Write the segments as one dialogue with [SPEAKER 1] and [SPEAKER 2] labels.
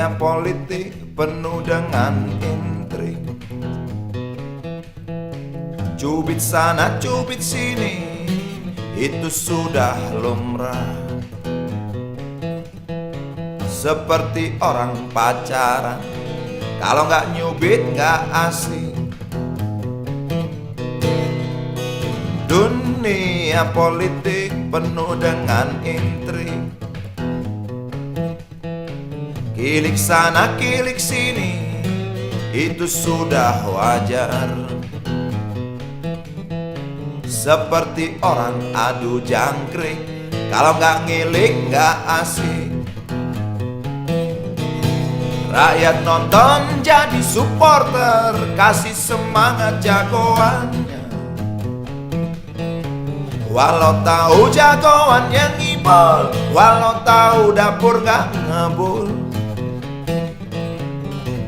[SPEAKER 1] Dunia politik penuh dengan intrik, cubit sana cubit sini, itu sudah lumrah. Seperti orang pacaran, kalau nggak nyubit nggak asik. Dunia politik penuh dengan intrik, kilik sana kilik sini, itu sudah wajar. Seperti orang adu jangkrik, kalau nggak ngilik nggak asik. Rakyat nonton jadi supporter, kasih semangat jagoannya. Walau tahu jagoannya ngibol, walau tahu dapur gak ngebul.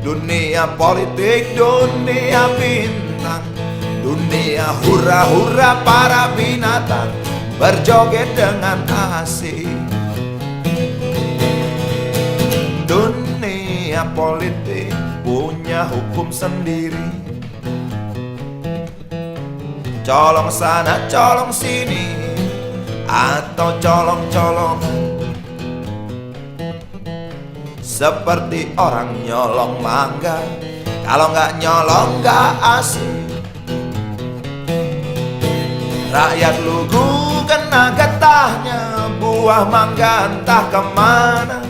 [SPEAKER 1] Dunia politik, dunia bintang, dunia hura-hura para binatang berjoget dengan asik. Dunia politik punya hukum sendiri, colong sana colong sini, atau colong-colongan. Seperti orang nyolong mangga, kalau nggak nyolong nggak asik. Rakyat lugu kena getahnya, buah mangga entah kemana.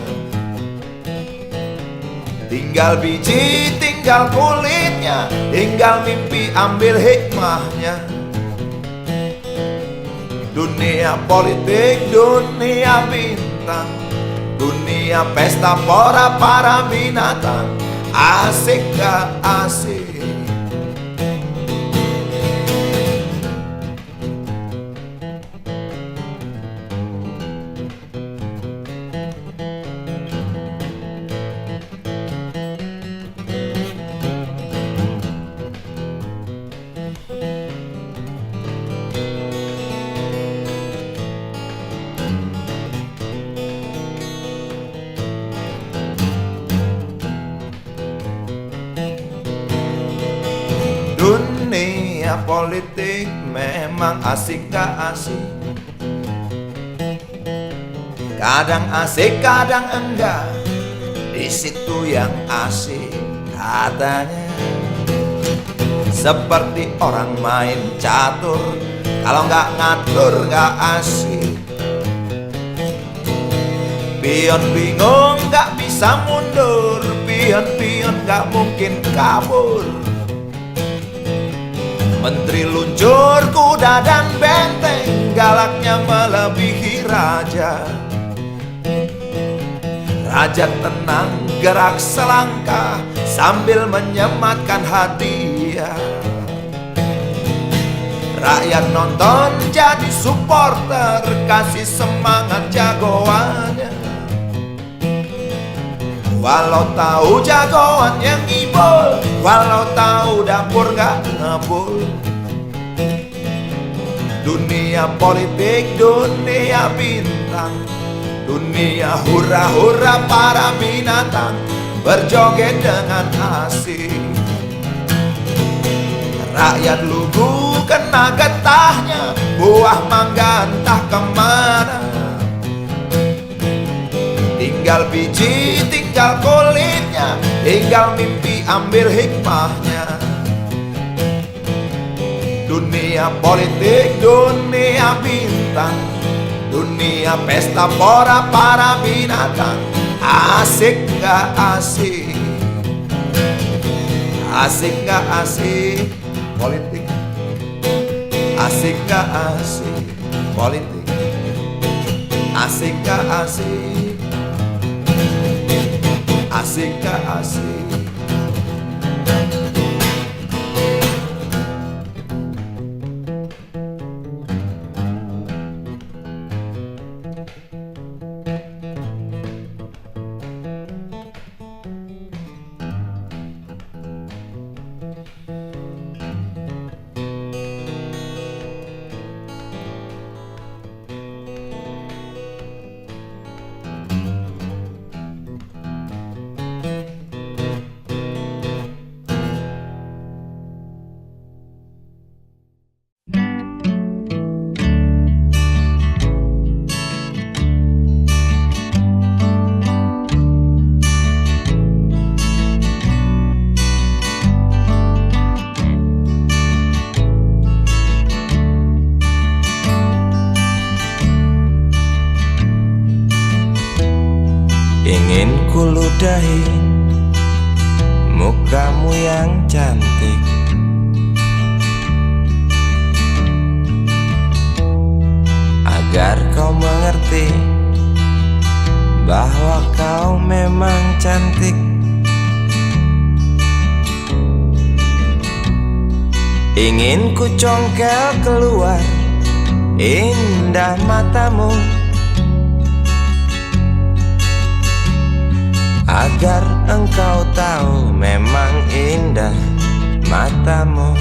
[SPEAKER 1] Tinggal biji, tinggal kulitnya, tinggal mimpi ambil hikmahnya. Dunia politik, dunia bintang, dunia pesta pora para binatang, asik gak asik. Dunia politik memang asik gak asik, kadang asik kadang enggak, di situ yang asik katanya. Seperti orang main catur, kalau nggak ngatur nggak asik. Pion bingung nggak bisa mundur, pion-pion nggak mungkin kabur. Menteri luncur kuda dan benteng, galaknya melebihi raja. Raja tenang gerak selangkah sambil menyematkan hadiah. Rakyat nonton jadi supporter, kasih semangat jagoannya. Walau tahu jagoan yang ngibol, walau tahu dapur gak ngebul. Dunia politik, dunia bintang, dunia hura-hura para binatang berjoget dengan asik. Rakyat lugu kena getahnya, buah mangga entah kemana. Tinggal biji, tinggal kulitnya, tinggal mimpi ambil hikmahnya. Dunia politik, dunia bintang, dunia pesta pora para binatang, asik gak asik? Asik gak asik? Politik asik gak asik? Politik asik gak asik? Asik gak asik?
[SPEAKER 2] ludahi mukamu yang cantik, agar kau mengerti bahwa kau memang cantik. Ingin ku congkel keluar indah matamu, agar engkau tahu memang indah matamu.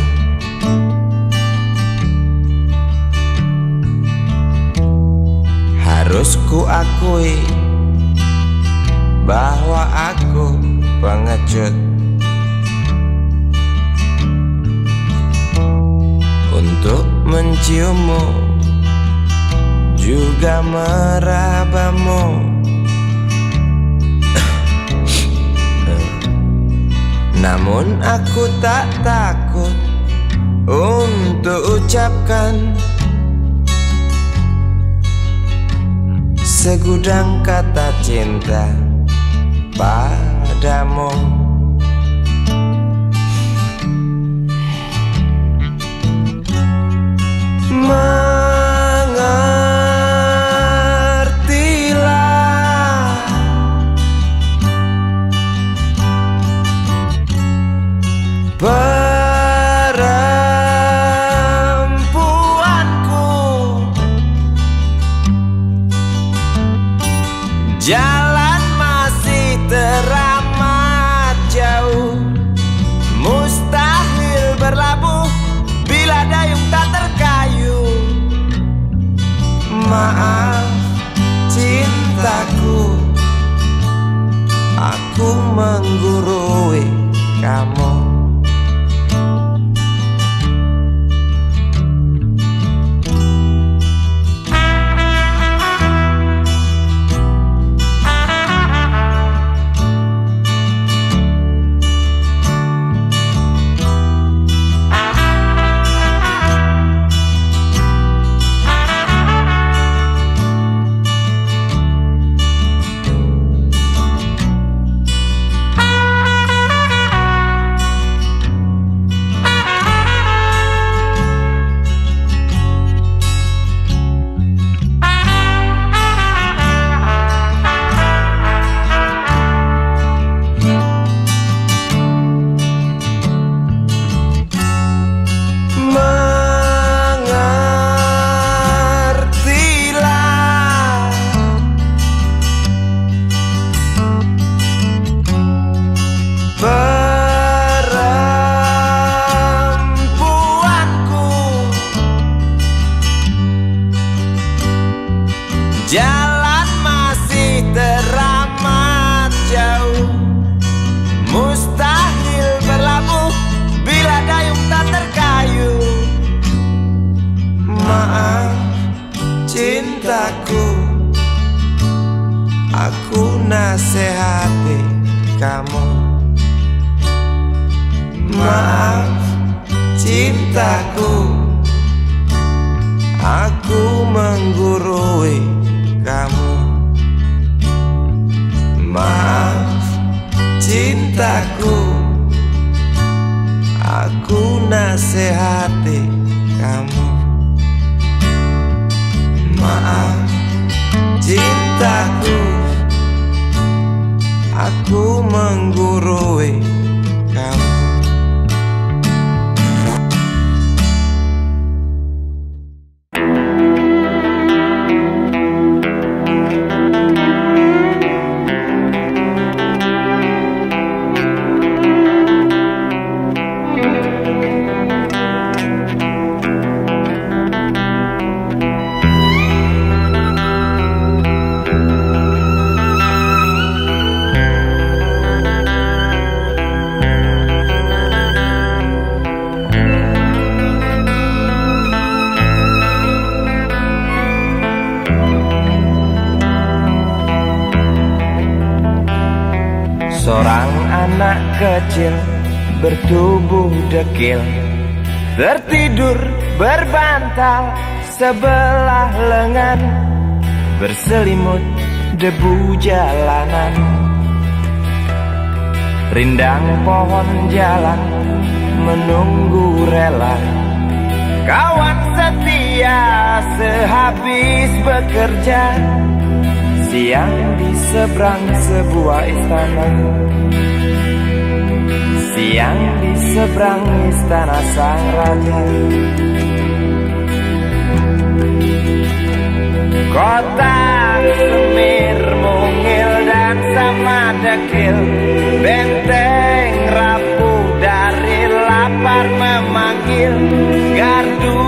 [SPEAKER 2] Harus ku akui bahwa aku pengecut untuk menciummu, juga merabamu. Namun aku tak takut untuk ucapkan segudang kata cinta padamu. Mengertilah perempuanku, jalan masih teramat jauh, mustahil berlabuh bila dayung tak terkayu. Maaf cintaku, aku menggurui kamu. Jalan masih teramat jauh, mustahil berlabuh bila dayung tak terkayu. Maaf cintaku, aku nasihati kamu. Maaf cintaku, aku menggurui kamu. Maaf cintaku, aku nasihati kamu. Maaf cintaku, aku menggurui kamu. Seorang anak kecil bertubuh dekil tertidur berbantal sebelah lengan, berselimut debu jalanan. rindang pohon jalan menunggu rela. Kawan setia sehabis bekerja, siang di seberang sebuah istana. Siang di seberang istana sang raja. Kota Semir, mungil dan sama dekil, benteng rapuh dari lapar memanggil, gardu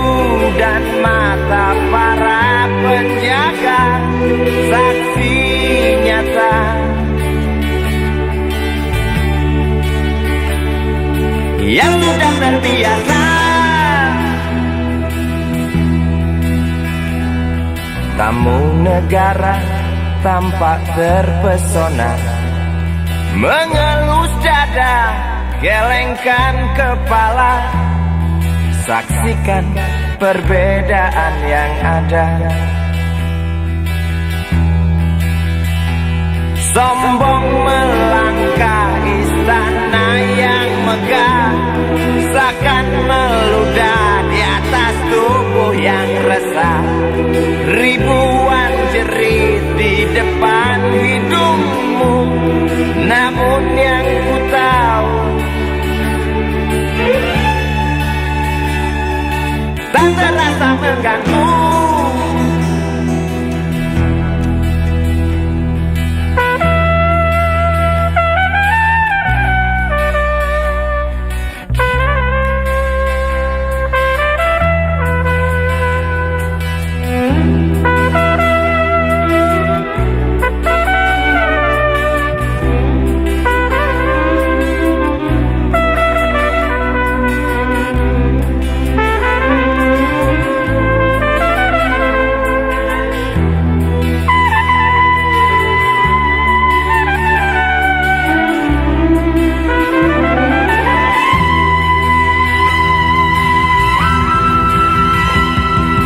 [SPEAKER 2] dan mata para penjaga, saksi nyata yang sudah terbiasa. Tamu negara tampak terpesona, mengelus dada, gelengkan kepala, saksikan perbedaan yang ada. Sombong melangkah istana yang megah, seakan meludah di atas tubuh yang resah. Ribuan jerit di depan hidungmu, namun yang ku tahu tak terasa mengganggu.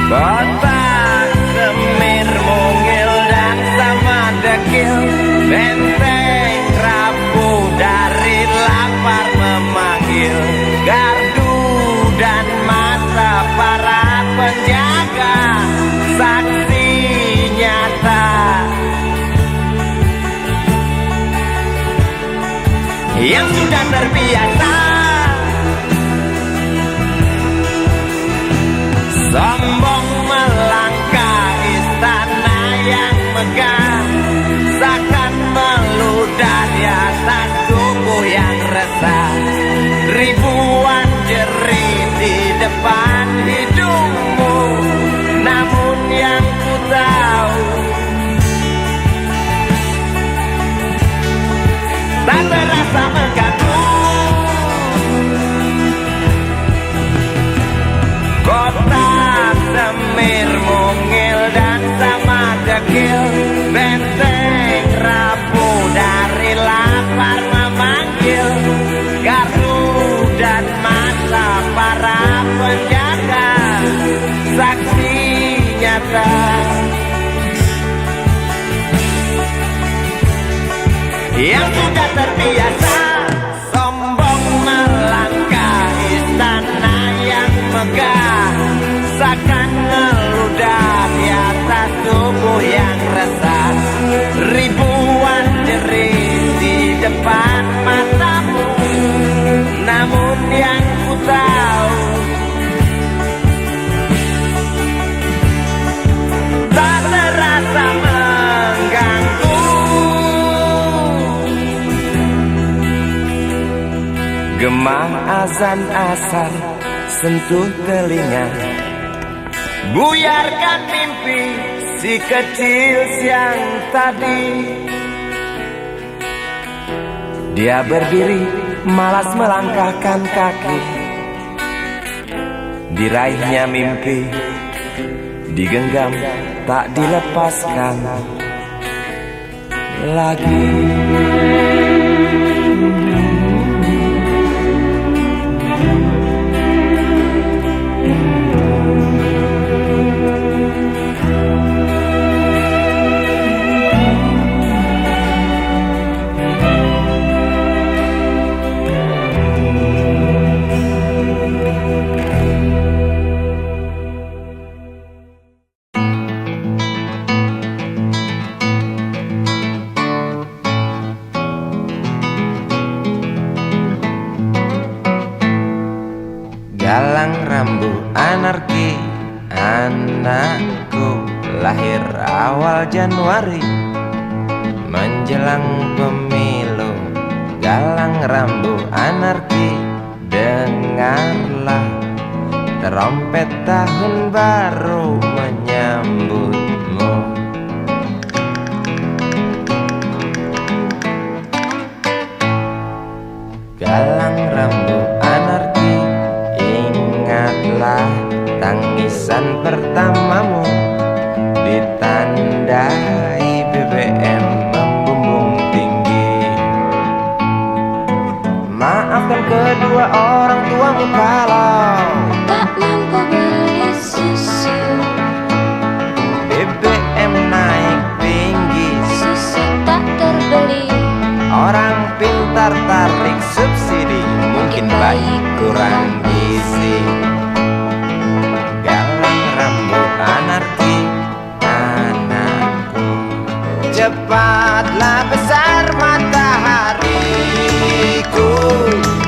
[SPEAKER 2] Kota Semir, mungil dan sama dekil, benteng rapuh dari lapar memanggil, gardu dan mata para penjaga, saksi nyata yang sudah terbiasa. Sombong melangkah istana yang megah, seakan meludah di atas tubuh yang resah. Ribuan jerit di depan hidungmu, namun yang ku tahu tak terasa mengganggu. Kota Semir, mungil dan sama dekil, benteng rapuh dari lapar memanggil, gardu dan mata para penjaga, saksi nyata yang sudah terbiasa. Sombong melangkah istana yang megah, seakan meludah di atas tubuh yang resah. Ribuan jerit di depan matamu, namun yang ku tahu tak terasa mengganggu. Gema azan asar sentuh telinga, buyarkan mimpi si kecil siang tadi. Dia berdiri malas melangkahkan kaki, diraihnya mimpi, digenggam tak dilepaskan lagi.
[SPEAKER 3] rambu anarki. Anakku lahir awal Januari, menjelang pemilu. Galang rambu anarki, dengarlah trompet tahun baru menyambutmu. Galang rambu anarki, ingatlah tangisan pertamamu, ditandai BBM membumbung tinggi. Maafkan kedua orang tuamu kalau
[SPEAKER 4] tak mampu beli susu.
[SPEAKER 3] BBM naik tinggi,
[SPEAKER 4] Susu tak terbeli.
[SPEAKER 3] orang pintar tarik subsidi, mungkin bayi kurang gizi. Galang rambu anarki, anakku. Cepatlah besar matahariku,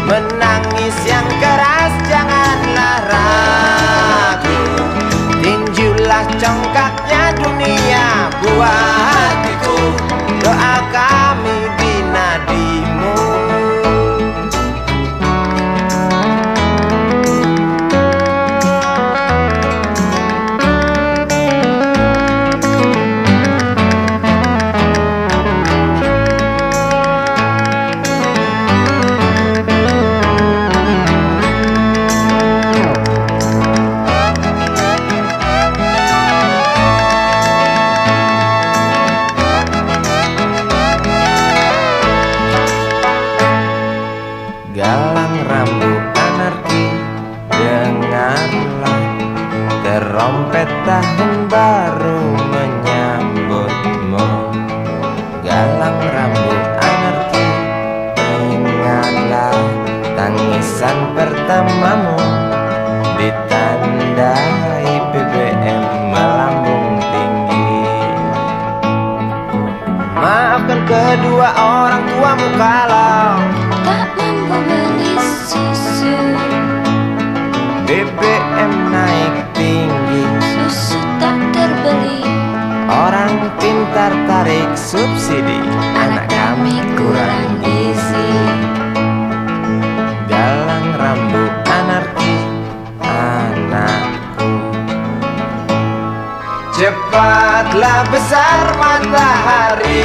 [SPEAKER 3] menangis yang keras janganlah ragu. Tinjulah congkaknya dunia buah hatiku, doa kami di nadimu. Galang rambu anarki, dengarlah trompet tahun baru menyambutmu. Galang rambu anarki, ingatlah tangisan pertamamu, ditandai BBM melambung tinggi. Maafkan kedua orang tuamu kalau
[SPEAKER 4] Tak mampu beli susu.
[SPEAKER 3] BBM naik tinggi,
[SPEAKER 4] Susu tak terbeli.
[SPEAKER 3] orang pintar tarik subsidi, anak kami kurang gizi. Galang rambu anarki, anakku. Cepatlah besar matahariku,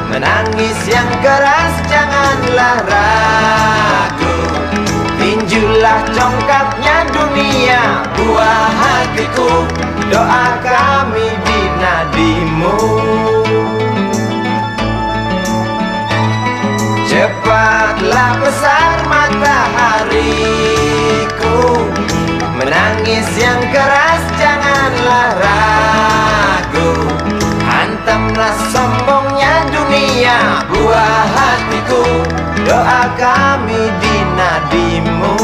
[SPEAKER 3] menangis yang keras janganlah ragu. Tinjulah congkaknya dunia buah hatiku, doa kami di nadimu. Cepatlah besar matahariku, menangis yang keras janganlah ragu. Hantamlah sombongnya dunia buah hatiku, doa kami di nadimu.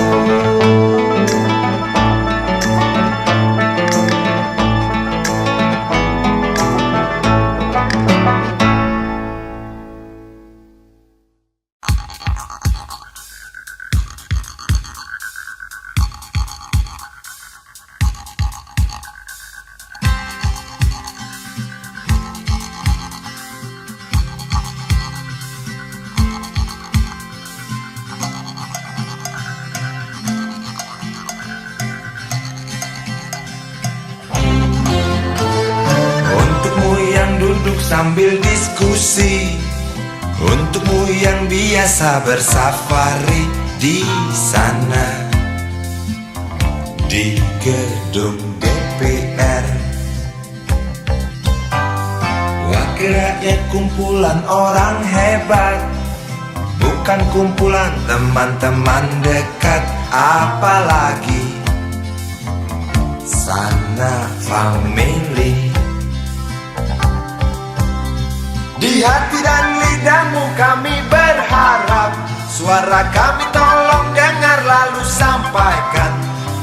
[SPEAKER 1] duduk sambil diskusi, untukmu yang biasa bersafari di sana di gedung DPR. Wakil rakyat kumpulan orang hebat, bukan kumpulan teman-teman dekat, apalagi sana family. Di hati dan lidahmu kami berharap, suara kami tolong dengar lalu sampaikan.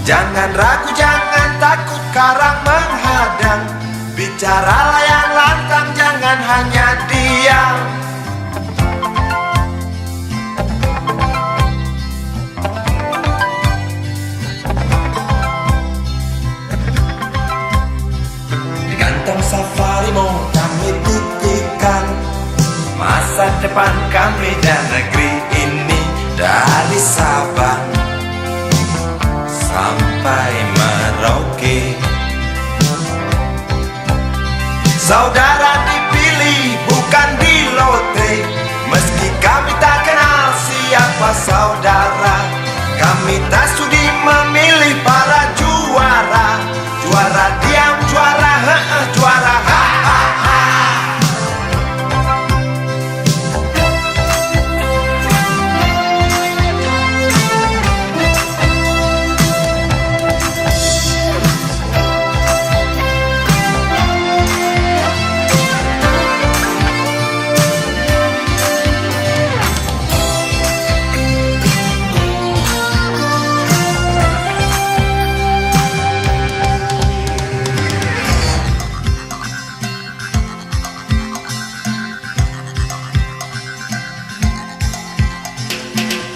[SPEAKER 1] Jangan ragu, jangan takut karang menghadang, bicaralah yang lantang, jangan hanya diam. saudara. Kami tak sudi memilih para juara. Juara diam, juara juara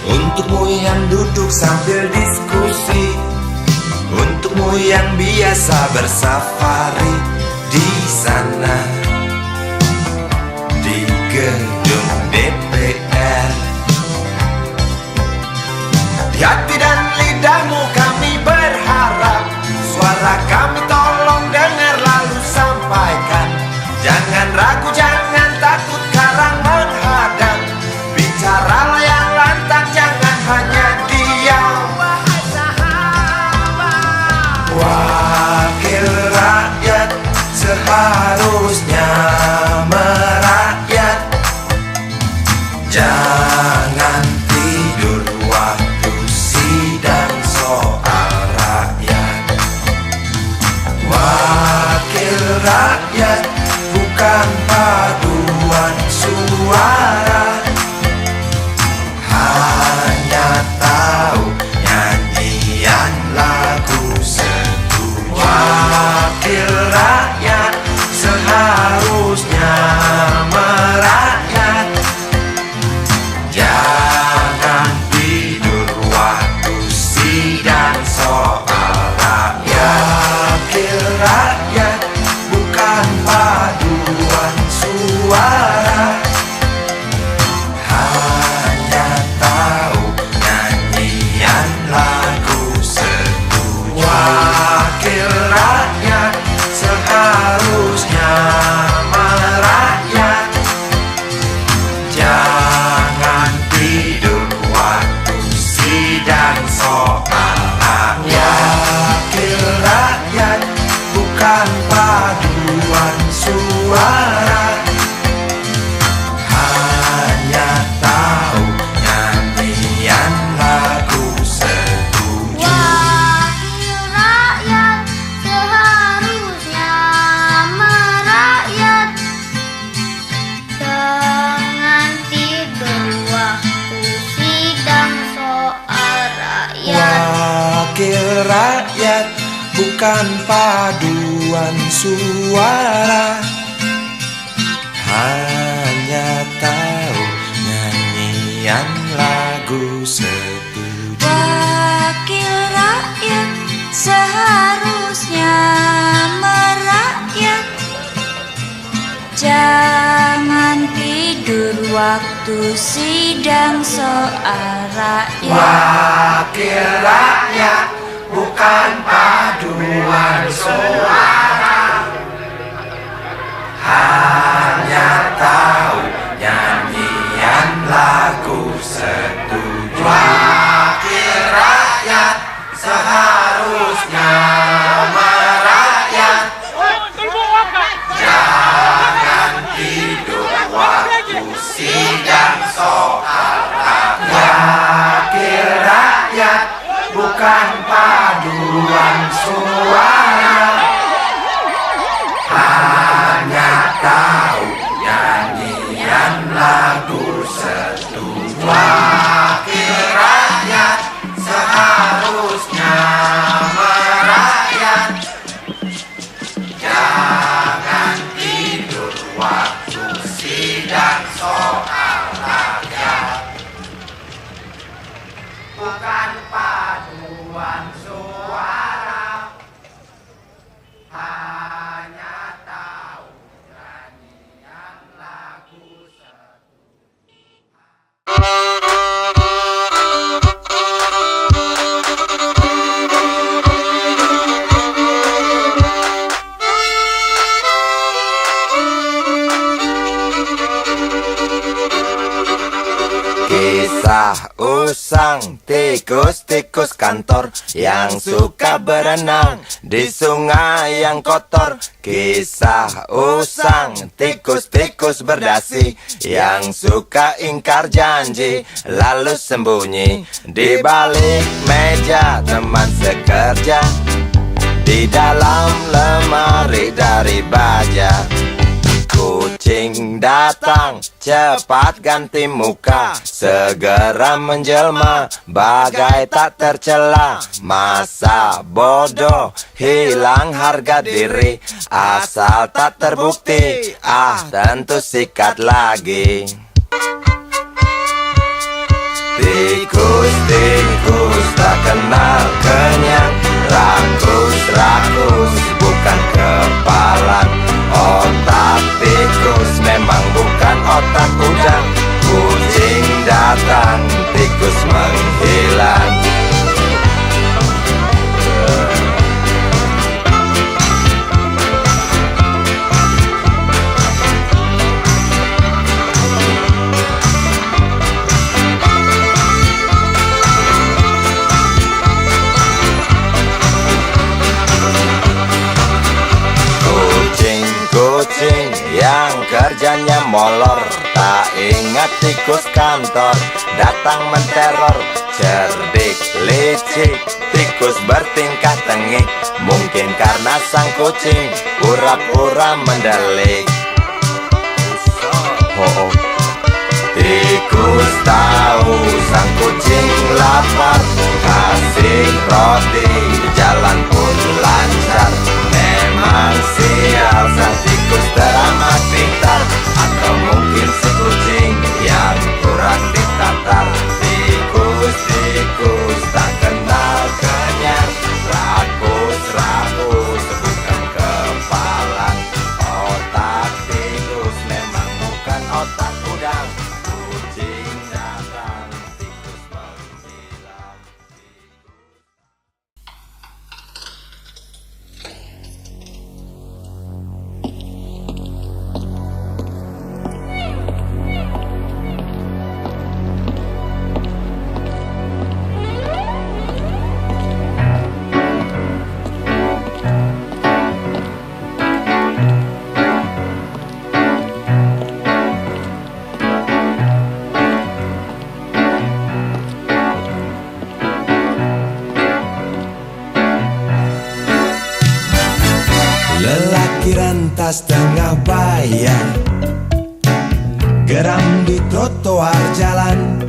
[SPEAKER 1] Untukmu yang duduk sambil diskusi, untukmu yang biasa bersafari di sana, di gedung DPR. Di hati dan lidahmu kami berharap, suara kami tolong dengar lalu sampaikan. Jangan ragu, jangan takut karang menghadang. Bicaralah yang lantang, jangan hanya diam. Wakil rakyat seharusnya merakyat. Jangan tidur waktu sidang soal rakyat. Wakil rakyat bukan paduan suara, hanya tahu nyanyian lagu setuju. Wakil rakyat seharusnya merakyat. Jangan tidur waktu sidang soal rakyat. Wakil rakyat bukan paduan suara, hanya tahu nyanyian lagu setuju. Wakil rakyat seharusnya merakyat. Jangan tidur waktu sidang soal rakyat. Wakil rakyat bukan paduan suara, hanya tahu nyanyian lagu setuju.
[SPEAKER 4] Wakil rakyat seharusnya merakyat. Jangan tidur waktu sidang soal rakyat.
[SPEAKER 1] Wakil rakyat bukan paduan suara, hanya tahu nyanyian lagu setuju.
[SPEAKER 4] Wakil rakyat seharusnya merakyat. Jangan tidur waktu sidang soal rakyat.
[SPEAKER 1] Wakil rakyat bukan paduan suara, hanya tahu nyanyian lagu setuju. Wakil rakyat seharusnya merakyat. Jangan tidur waktu sidang soal rakyat. Wakil rakyat bukan paduan suara, hanya tahu nyanyian lagu setuju. Wakil rakyat seharusnya merakyat. Jangan tidur waktu sidang soal rakyat. Bukan paduan suara,
[SPEAKER 3] Kisah usang tikus-tikus kantor yang suka berenang di sungai yang kotor. Kisah usang tikus-tikus berdasi yang suka ingkar janji lalu sembunyi di balik meja teman sekerja, di dalam lemari dari baja. Kucing datang, cepat ganti muka, segera menjelma, bagai tak tercela. Masa bodoh, hilang harga diri, asal tak terbukti, tentu sikat lagi. Tikus-tikus tak kenal kenyang, rakus-rakus bukan kepalan. Otak tikus memang bukan otak udang. Kucing datang, tikus menghilang. Kucing yang kerjanya molor, tak ingat tikus kantor, datang menteror. Cerdik, licik, tikus bertingkah tengik, mungkin karena sang kucing pura-pura mendelik. Tikus tahu sang kucing lapar, kasih roti, jalan pun lancar. Memang sial sang tikus teramat pintar, atau mungkin si kucing yang kurang ditatar. Tikus-tikus tak kenal kenyang, rakus-rakus bukan kepalan. Otak tikus memang bukan otak udang. Kucing datang, tikus menghilang.
[SPEAKER 1] Lelaki rentas tengah bayar, geram di trotoar jalan.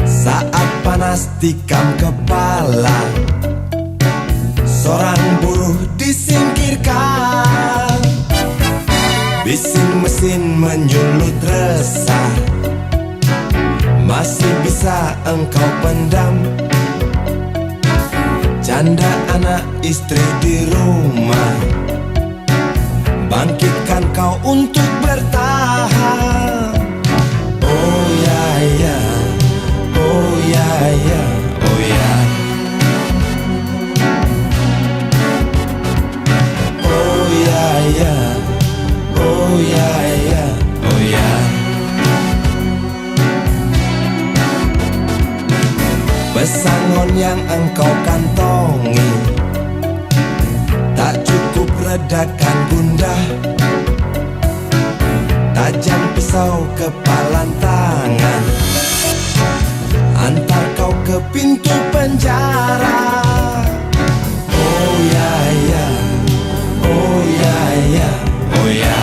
[SPEAKER 1] Saat panas tikam kepala, seorang buruh disingkirkan. Bising mesin menyulut resah, masih bisa engkau pendam. Janda anak istri di rumah, bangkitkan kau untuk bertahan. Oh ya ya, oh ya ya, oh ya. Oh ya ya, oh ya ya, oh ya. Pesangon yang engkau kantongi tak cukup redakan gundah. Tajam pisau kepalan tangan, antar kau ke pintu penjara. Oh ya ya, oh ya ya, oh ya.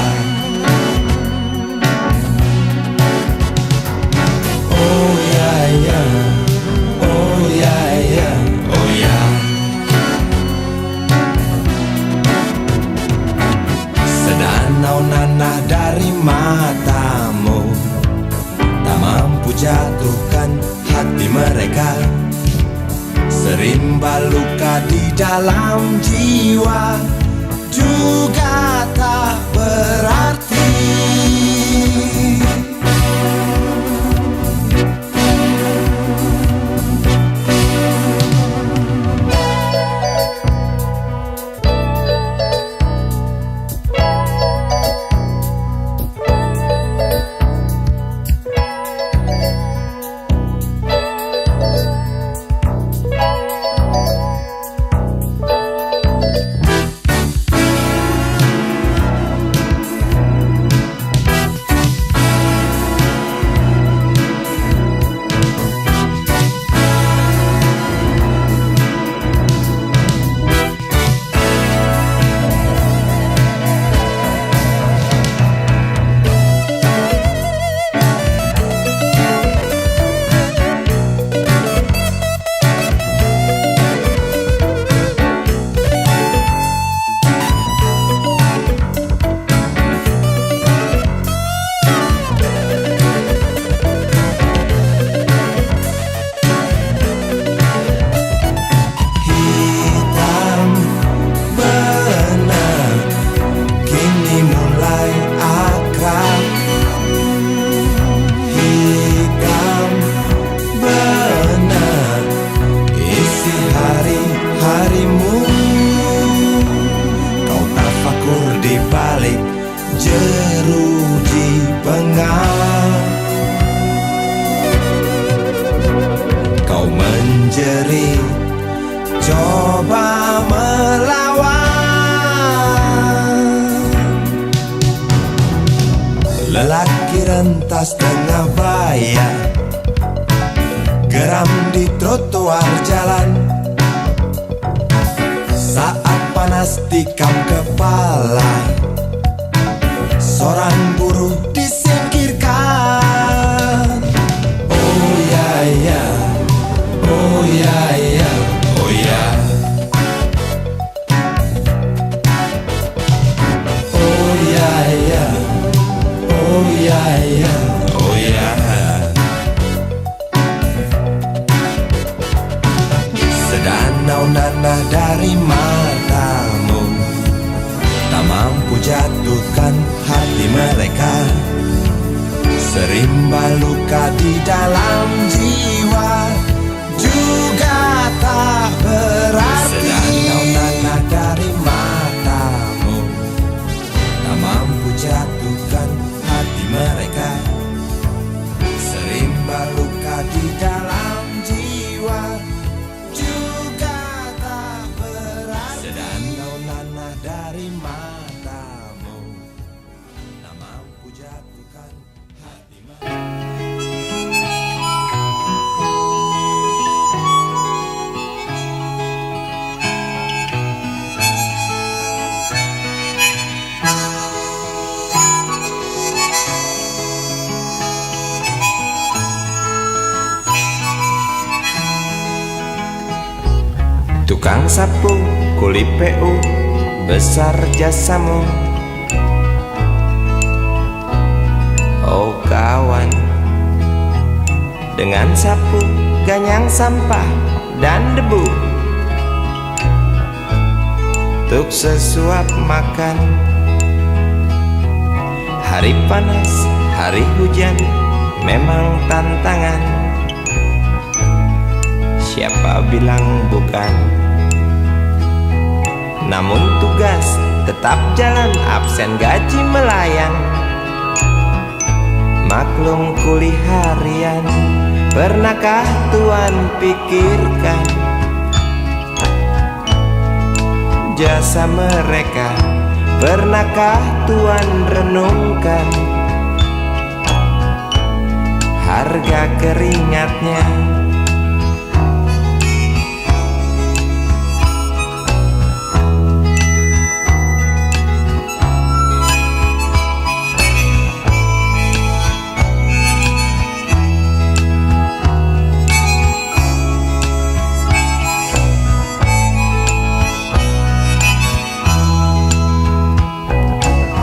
[SPEAKER 1] Oh ya ya, oh ya ya, oh ya. Sedanau nanah dari matamu tak mampu jatuhkan hati mereka. Serimba luka di dalam jiwa juga tak berarti. jerit, coba melawan. Lelaki rentas tengah bayar, geram di trotoar jalan. Saat panas tikam kepala, seorang buruh disingkirkan. Oh ya ya, oh ya ya, oh ya. Oh ya ya, oh ya ya, oh ya. Sedanau nanah dari matamu tak mampu jatuhkan hati mereka. Serimba luka di dalam jiwa juga tak berarti. Sedanau nanah dari matamu tak mampu jatuhkan hati mereka. Serimba luka di dalam jiwa juga tak berarti. Sedanau nanah dari matamu tak mampu jatuhkan hati mereka. Tukang sapu, kuli PU, besar jasamu. Oh kawan, dengan sapu, ganyang sampah dan debu, untuk sesuap makan. Hari panas, hari hujan, memang tantangan. Siapa bilang bukan? Namun tugas tetap jalan, absen gaji melayang. Maklum kuli harian, pernahkah Tuan pikirkan jasa mereka? Pernahkah Tuan renungkan harga keringatnya?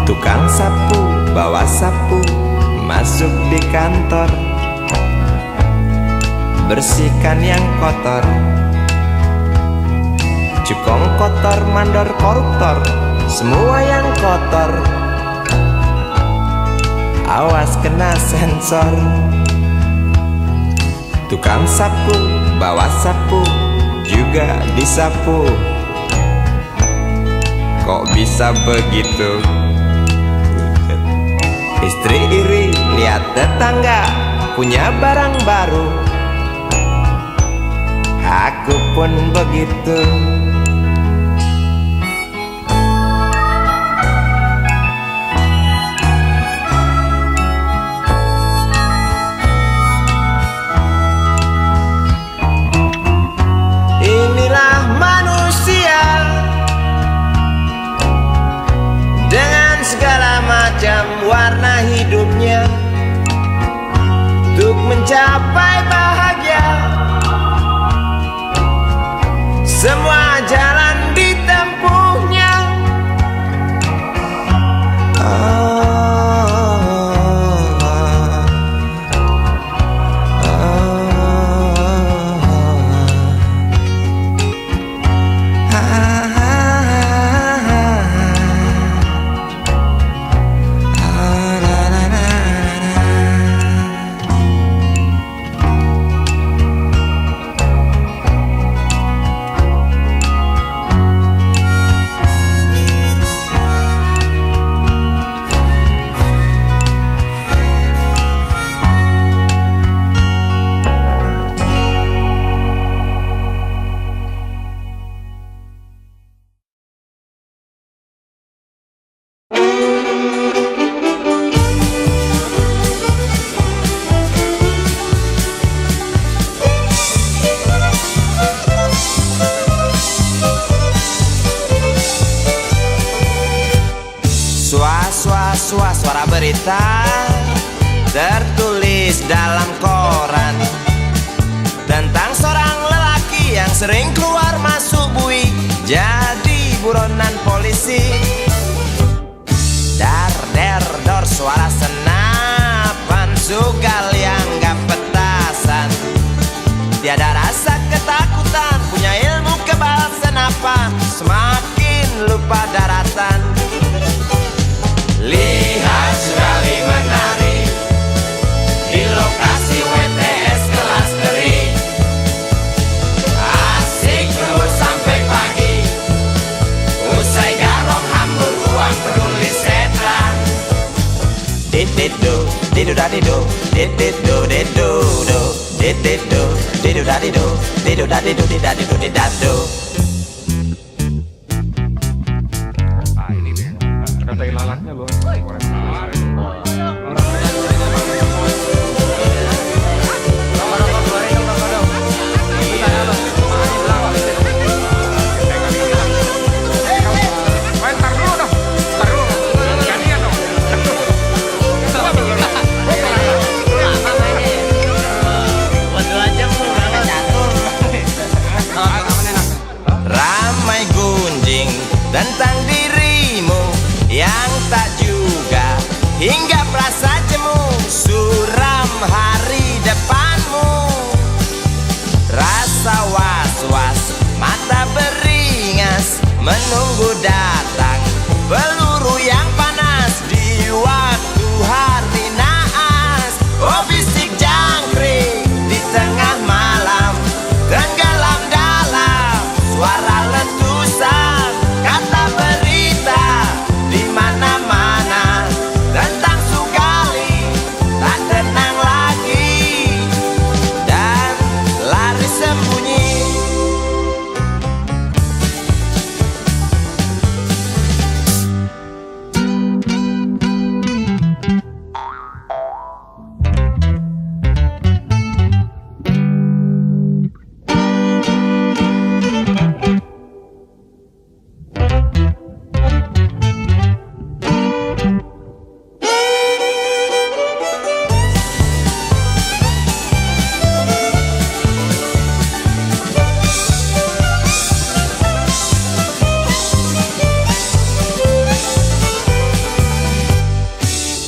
[SPEAKER 1] Tukang sapu, bawa sapu, masuk di kantor, bersihkan yang kotor. Cukong kotor, mandor, koruptor, semua yang kotor, awas kena sensor. Tukang sapu, bawa sapu, juga disapu. Kok bisa begitu? Istri iri lihat tetangga punya barang baru, aku pun begitu. Inilah manusia dengan segala macam warna hidupnya, untuk mencapai bahagia semua
[SPEAKER 3] berita tertulis dalam koran tentang seorang lelaki yang sering keluar masuk bui jadi buronan polisi. Dar der dor suara senapan, sugal yang gak petasan, tiada rasa ketakutan, punya ilmu kebal senapan, semakin lupa daratan. Lihat sekali menari di lokasi WTS kelas teri, asik terus sampai pagi, usai garong hambur uang peduli setan. Dididu didu dadidu dididu didu do dididu didu dadidu didu dadidu didadidu didadu.
[SPEAKER 5] Kata ilalatnya loh.
[SPEAKER 3] Ramai gunjing tentang dirimu yang tak juga hingga merasa jemu, suram hari depanmu. Rasa was-was, mata beringas, menunggu datang peluru yang panas di waktu hari naas. Oh bisik jangkrik di tengah malam, tenggelam dalam suara letusan, kata berita di mana-mana tentang Sugali tak tenang lagi dan lari sembunyi.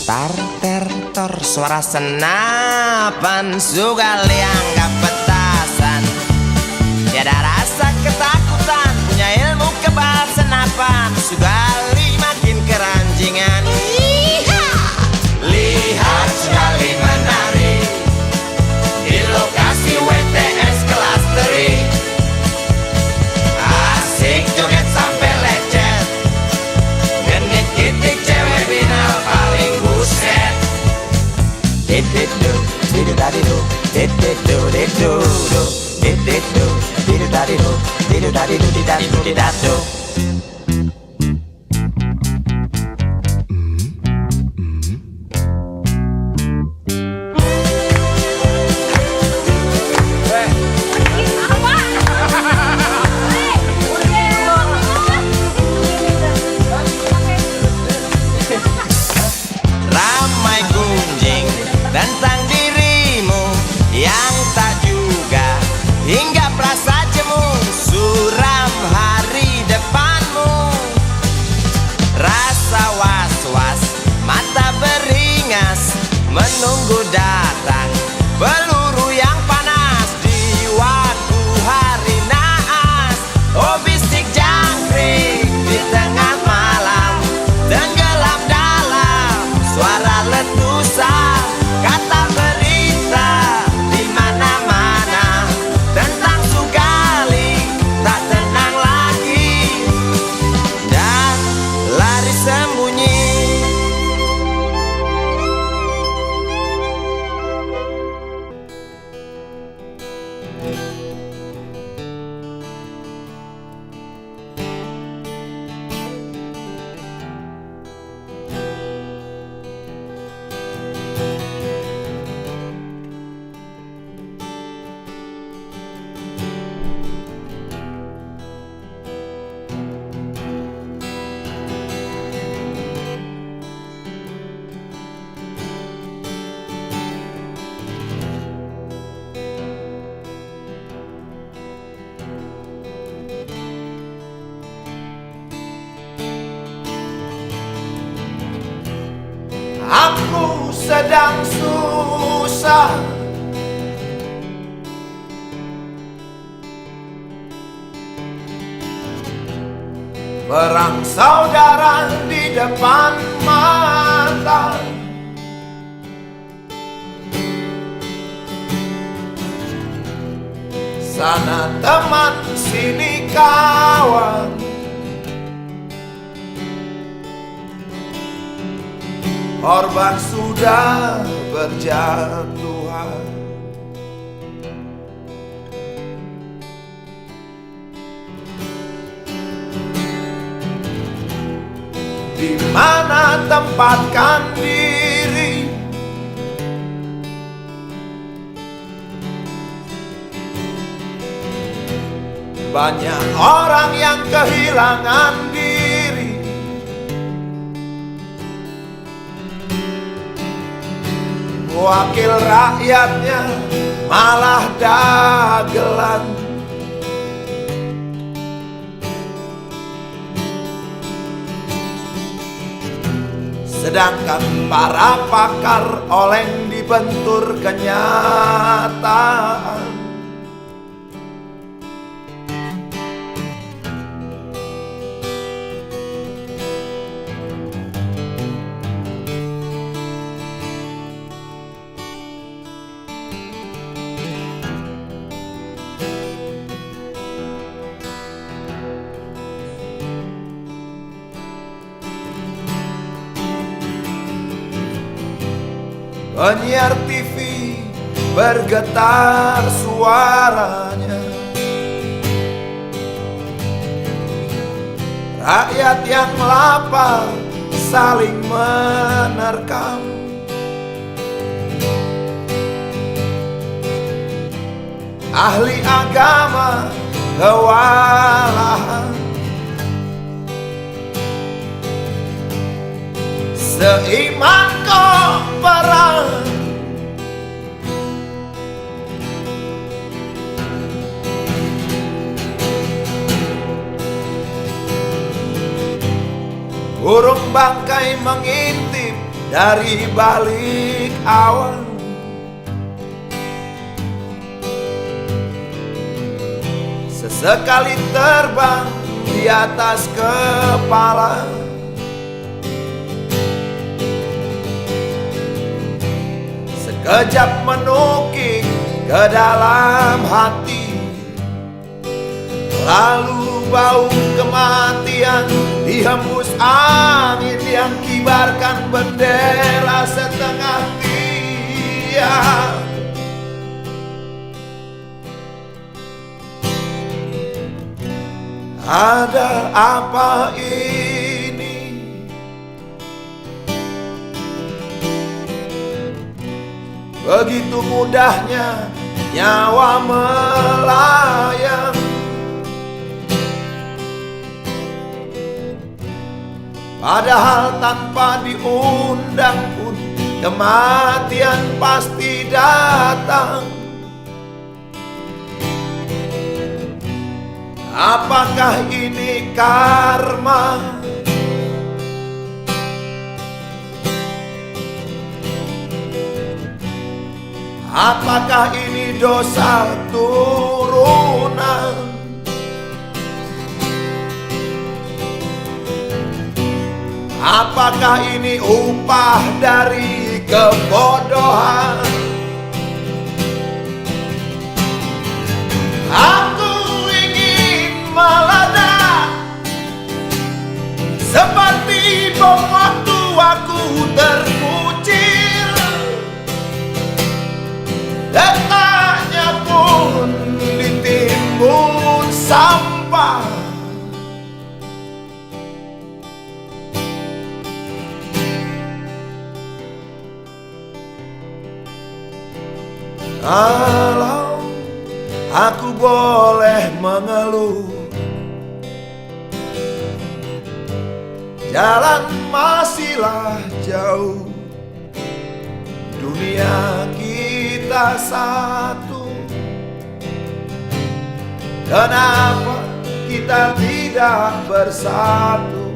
[SPEAKER 3] Tar ter tor suara senapan, sugal yang gak petasan, tiada rasa ketakutan, punya ilmu kebal senapan, Sugali makin keranjingan. Lihat Sugali menari di lokasi WTS kelas teri, asik joget sampai lecet, genit kitik cewek binal paling buset. Dididu didu dadidu dididu didu do dididu didu dadidu didu dadidu didadidu didadu. Ramai gunjing tentang dirimu yang tak juga hingga merasa jemu, suram hari depan.
[SPEAKER 1] sedang susah. Perang saudara di depan mata. Sana teman, sini kawan. Korban sudah berjatuhan. Di mana tempatkan diri? Banyak orang yang kehilangan diri. Wakil rakyatnya malah dagelan. Sedangkan para pakar oleng dibentur kenyataan. Penyiar TV bergetar suaranya. Rakyat yang lapar saling menerkam. Ahli agama kewalahan. Seiman kok perang. Burung bangkai mengintip dari balik awan. Sesekali terbang di atas kepala. Sekejap menukik ke dalam hati. Lalu bau kematian dihembus angin yang kibarkan bendera setengah tiang. Ada apa ini? Begitu mudahnya nyawa melayang. Padahal tanpa diundang pun kematian pasti datang. Apakah ini karma? Apakah ini dosa turunan? Apakah ini upah dari kebodohan? Aku ingin meledak seperti bom waktu aku terkucil. Detaknya pun ditimbun sampah. Kalau aku boleh mengeluh, jalan masihlah jauh. Dunia kita satu. Kenapa kita tidak bersatu?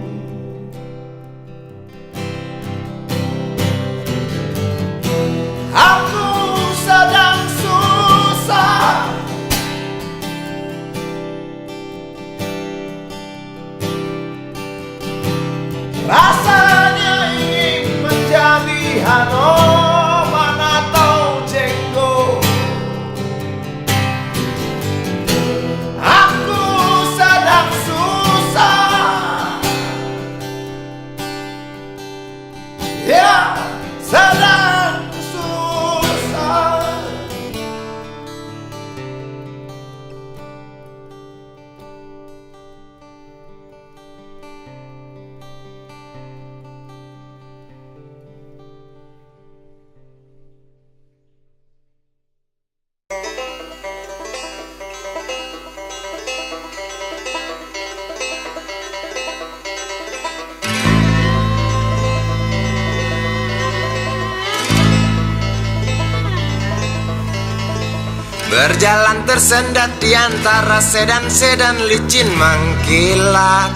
[SPEAKER 3] Berjalan tersendat di antara sedan-sedan licin mengkilat,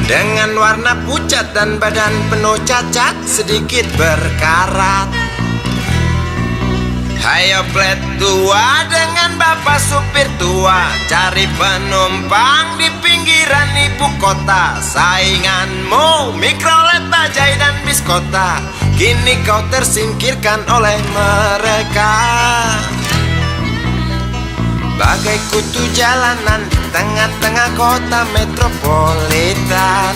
[SPEAKER 3] dengan warna pucat dan badan penuh cacat sedikit berkarat. Hayo plet tua dengan bapak supir tua, cari penumpang di pinggiran ibu kota. Sainganmu mikrolet, bajai dan bis kota, kini kau tersingkirkan oleh mereka. Bagai kutu jalanan di tengah-tengah kota metropolitan,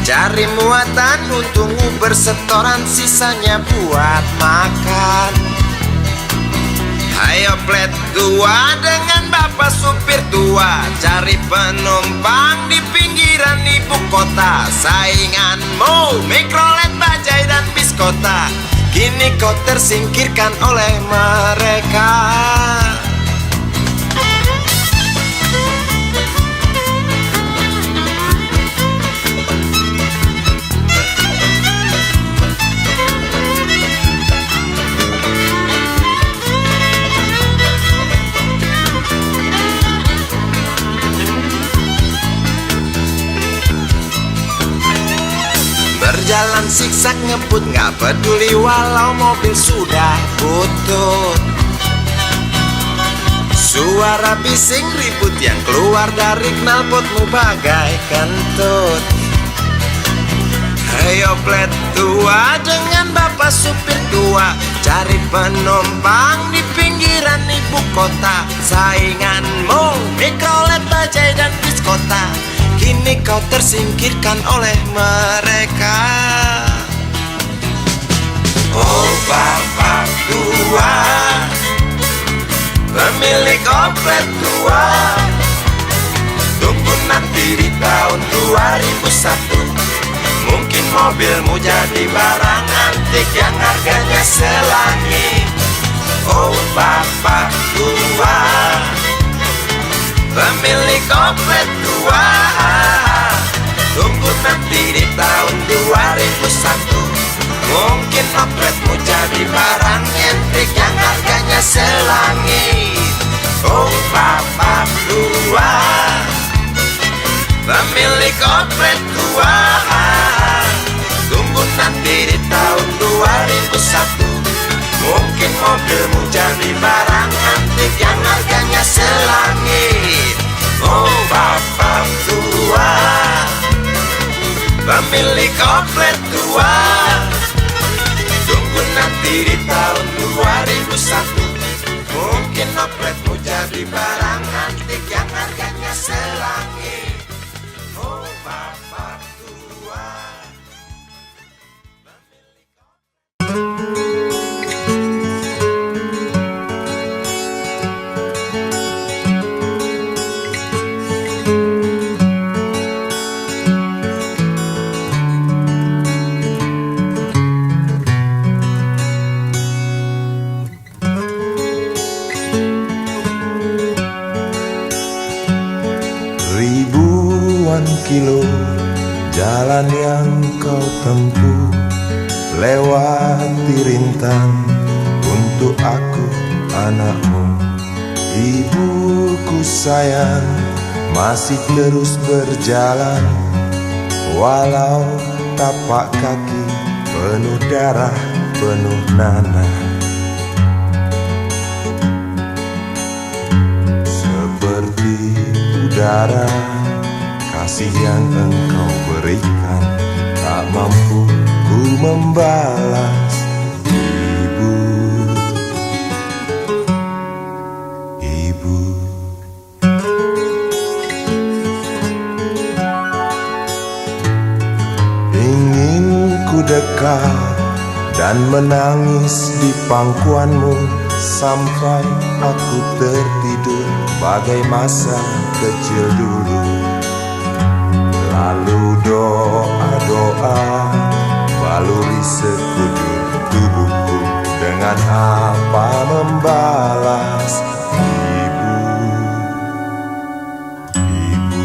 [SPEAKER 3] cari muatan untungmu bersetoran, sisanya buat makan. Hayo plet tua dengan bapak supir tua, cari penumpang di pinggiran ibu kota. Sainganmu mikrolet, bajai dan bis kota, kini kau tersingkirkan oleh mereka. Berjalan siksak ngebut, gak peduli walau mobil sudah butut. Suara bising ribut yang keluar dari knalpotmu bagai kentut. Hayo plet tua dengan bapak supir tua, cari penumpang di pinggiran ibu kota. Sainganmu mikrolet, bajai dan bis kota, kini kau tersingkirkan oleh mereka. Oh bapak tua, pemilik oplet tua, tunggu nanti di tahun 2001, mungkin mobilmu jadi barang antik yang harganya selangit. Oh bapak tua, pemilik oplet tua, tunggu nanti di tahun 2001, mungkin opletmu jadi barang nyentrik yang harganya selangit. Oh bapak tua, pemilik oplet tua, tunggu nanti di tahun 2001, mungkin mobilmu jadi barang antik yang harganya selangit. Oh bapak tua, pemilik oplet tua, tunggu nanti di tahun 2001, mungkin opletmu jadi barang antik yang harganya selangit. Oh bapak tua.
[SPEAKER 1] Kilo jalan yang kau tempuh, lewati rintang untuk aku anakmu. Ibuku sayang masih terus berjalan, walau tapak kaki penuh darah, penuh nanah. Seperti udara, kasih yang engkau berikan tak mampu ku membalas. Ibu, ibu, ingin ku dekat dan menangis di pangkuanmu sampai aku tertidur bagai masa kecil dulu. Lalu doa-doa baluri sekujur tubuhku, dengan apa membalas. Ibu, ibu,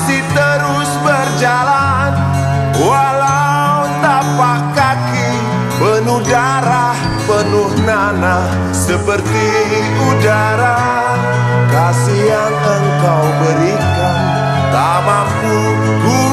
[SPEAKER 1] masih terus berjalan, walau tapak kaki penuh darah, penuh nanah seperti udara. Kasih yang engkau berikan tak mampu ku